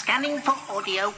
Scanning for audio.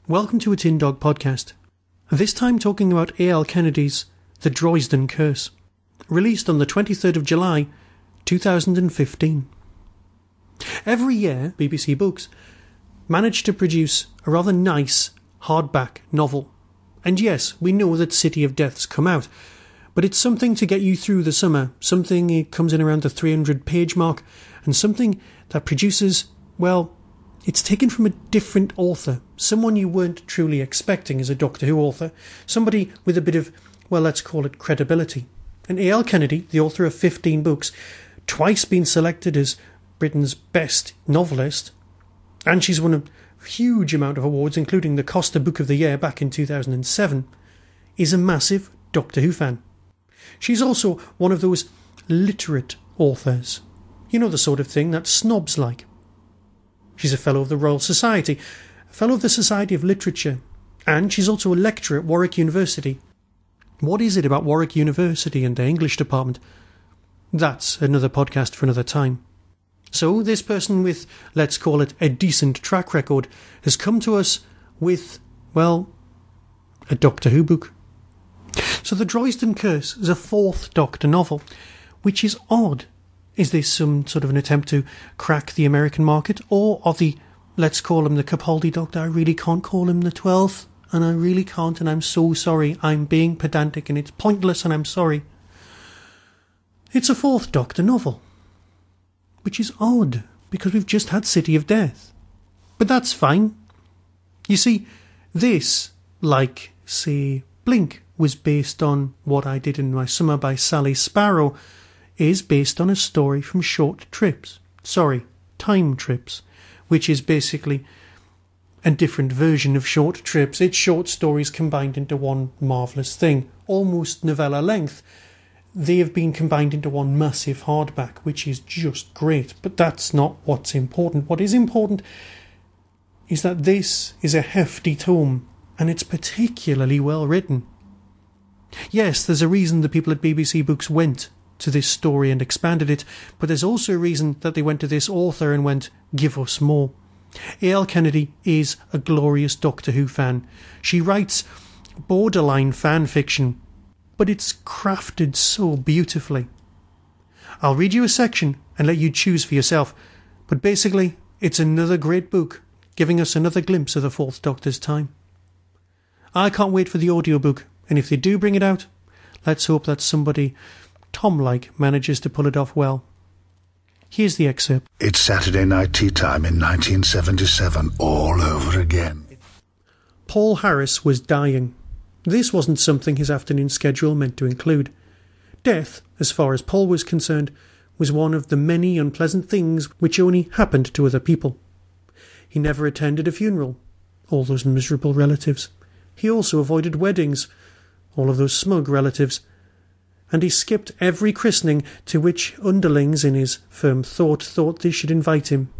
Welcome to a Tin Dog podcast, this time talking about A.L. Kennedy's The Droisden Curse, released on the 23rd of July 2015. Every year, BBC Books managed to produce a rather nice hardback novel. And yes, we know that City of Death's come out, but it's something to get you through the summer, something it comes in around the 300-page mark, and something that produces, well, it's taken from a different author, someone you weren't truly expecting as a Doctor Who author, somebody with a bit of, well, let's call it credibility. And A.L. Kennedy, the author of 15 books, twice been selected as Britain's best novelist, and she's won a huge amount of awards, including the Costa Book of the Year back in 2007, is a massive Doctor Who fan. She's also one of those literate authors. You know, the sort of thing that snobs like. She's a Fellow of the Royal Society, a Fellow of the Society of Literature, and she's also a lecturer at Warwick University. What is it about Warwick University and their English department? That's another podcast for another time. So this person with, let's call it, a decent track record has come to us with, well, a Doctor Who book. So The Droisden Curse is a fourth Doctor novel, which is odd. Is this some sort of an attempt to crack the American market? Or are the, let's call him the Capaldi Doctor, I really can't call him the 12th, and I really can't, and I'm so sorry, I'm being pedantic, and it's pointless, and I'm sorry. It's a fourth Doctor novel, which is odd, because we've just had City of Death. But that's fine. You see, this, like, say, Blink, was based on What I Did in My Summer by Sally Sparrow, is based on a story from Time Trips, which is basically a different version of Short Trips. It's short stories combined into one marvellous thing, almost novella length. They have been combined into one massive hardback, which is just great, but that's not what's important. What is important is that this is a hefty tome, and it's particularly well written. Yes, there's a reason the people at BBC Books went to this story and expanded it, but there's also a reason that they went to this author and went, give us more. A.L. Kennedy is a glorious Doctor Who fan. She writes borderline fan fiction, but it's crafted so beautifully. I'll read you a section and let you choose for yourself, but basically it's another great book, giving us another glimpse of the Fourth Doctor's time. I can't wait for the audiobook, and if they do bring it out, let's hope that somebody Tom-like manages to pull it off well. Here's the excerpt. It's Saturday night tea time in 1977, all over again. Paul Harris was dying. This wasn't something his afternoon schedule meant to include. Death, as far as Paul was concerned, was one of the many unpleasant things which only happened to other people. He never attended a funeral, all those miserable relatives. He also avoided weddings, all of those smug relatives, and he skipped every christening to which underlings in his firm thought they should invite him.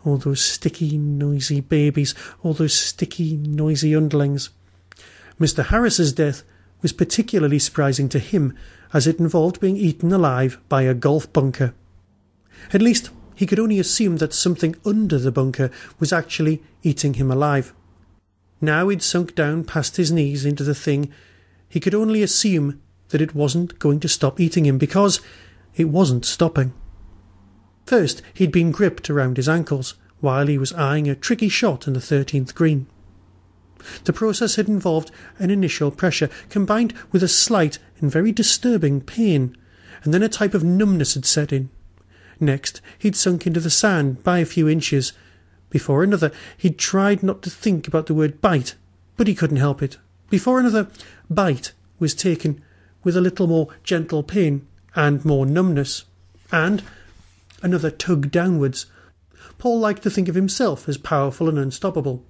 All those sticky, noisy babies, all those sticky, noisy underlings. Mr. Harris's death was particularly surprising to him, as it involved being eaten alive by a golf bunker. At least, he could only assume that something under the bunker was actually eating him alive. Now he'd sunk down past his knees into the thing, he could only assume that it wasn't going to stop eating him, because it wasn't stopping. First, he'd been gripped around his ankles while he was eyeing a tricky shot in the 13th green. The process had involved an initial pressure, combined with a slight and very disturbing pain, and then a type of numbness had set in. Next, he'd sunk into the sand by a few inches. Before another, he'd tried not to think about the word bite, but he couldn't help it. Before another bite was taken, with a little more gentle pain and more numbness, and another tug downwards. Paul liked to think of himself as powerful and unstoppable,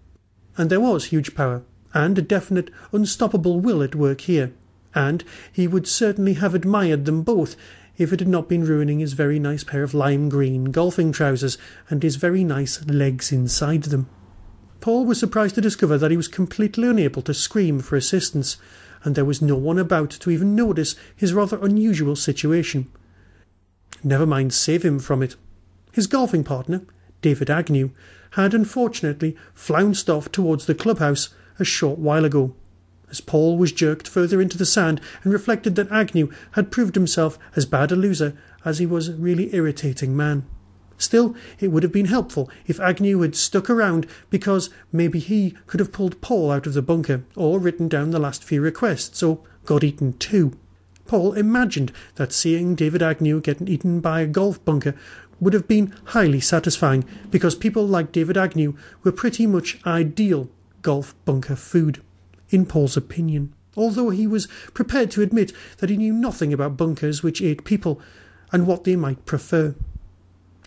and there was huge power and a definite unstoppable will at work here, and he would certainly have admired them both if it had not been ruining his very nice pair of lime green golfing trousers and his very nice legs inside them. Paul was surprised to discover that he was completely unable to scream for assistance, and there was no one about to even notice his rather unusual situation. Never mind save him from it. His golfing partner, David Agnew, had unfortunately flounced off towards the clubhouse a short while ago, as Paul was jerked further into the sand and reflected that Agnew had proved himself as bad a loser as he was a really irritating man. Still, it would have been helpful if Agnew had stuck around, because maybe he could have pulled Paul out of the bunker, or written down the last few requests, or got eaten too. Paul imagined that seeing David Agnew get eaten by a golf bunker would have been highly satisfying, because people like David Agnew were pretty much ideal golf bunker food, in Paul's opinion, although he was prepared to admit that he knew nothing about bunkers which ate people and what they might prefer.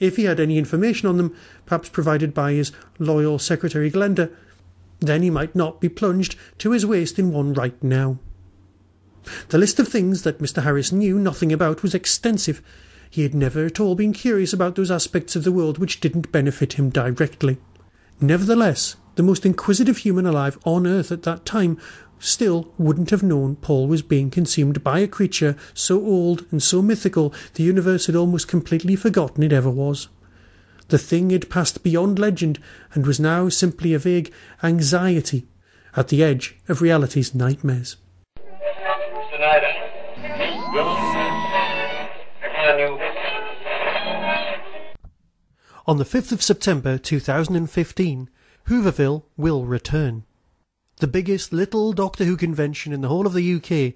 If he had any information on them, perhaps provided by his loyal secretary Glenda, then he might not be plunged to his waist in one right now. The list of things that Mr. Harris knew nothing about was extensive. He had never at all been curious about those aspects of the world which didn't benefit him directly. Nevertheless, the most inquisitive human alive on Earth at that time still wouldn't have known Paul was being consumed by a creature so old and so mythical the universe had almost completely forgotten it ever was. The thing had passed beyond legend and was now simply a vague anxiety at the edge of reality's nightmares. On the 5th of September 2015, Hooverville will return. The biggest little Doctor Who convention in the whole of the UK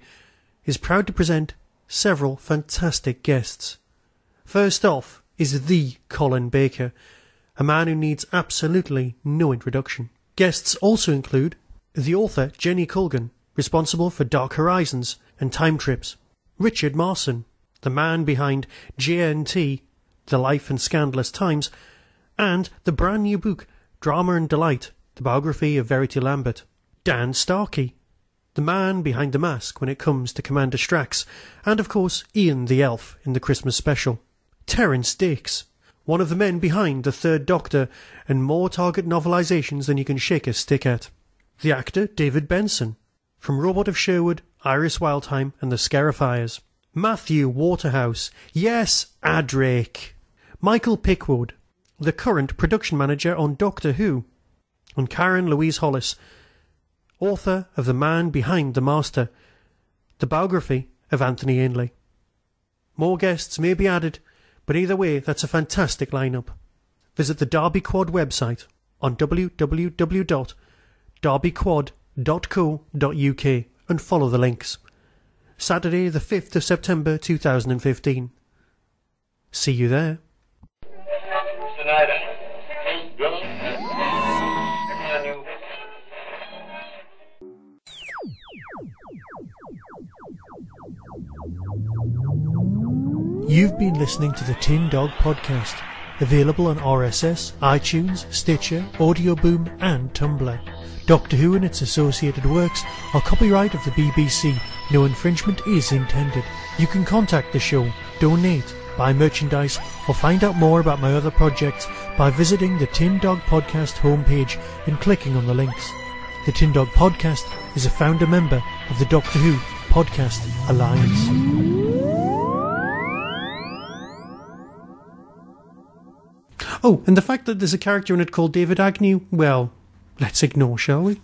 is proud to present several fantastic guests. First off is the Colin Baker, a man who needs absolutely no introduction. Guests also include the author Jenny Colgan, responsible for Dark Horizons and Time Trips, Richard Marson, the man behind JNT, The Life and Scandalous Times, and the brand new book Drama and Delight, the biography of Verity Lambert, Dan Starkey, the man behind the mask when it comes to Commander Strax, and of course Ian the Elf in the Christmas special, Terence Dix, one of the men behind the Third Doctor and more Target novelisations than you can shake a stick at, the actor David Benson, from Robot of Sherwood, Iris Wildtime and the Scarifiers, Matthew Waterhouse, yes, Adrake, Michael Pickwood, the current production manager on Doctor Who, and Karen Louise Hollis, author of The Man Behind the Master, the biography of Anthony Ainley. More guests may be added, but either way, that's a fantastic lineup. Visit the Derby Quad website on www.derbyquad.co.uk and follow the links. Saturday the 5th of September 2015. See you there. You've been listening to the Tin Dog Podcast, available on RSS, iTunes, Stitcher, Audio Boom and Tumblr. Doctor Who and its associated works are copyright of the BBC. No infringement is intended. You can contact the show, donate, buy merchandise or find out more about my other projects by visiting the Tin Dog Podcast homepage and clicking on the links. The Tin Dog Podcast is a founder member of the Doctor Who Podcast Alliance. Oh, and the fact that there's a character in it called David Agnew, well, let's ignore, shall we?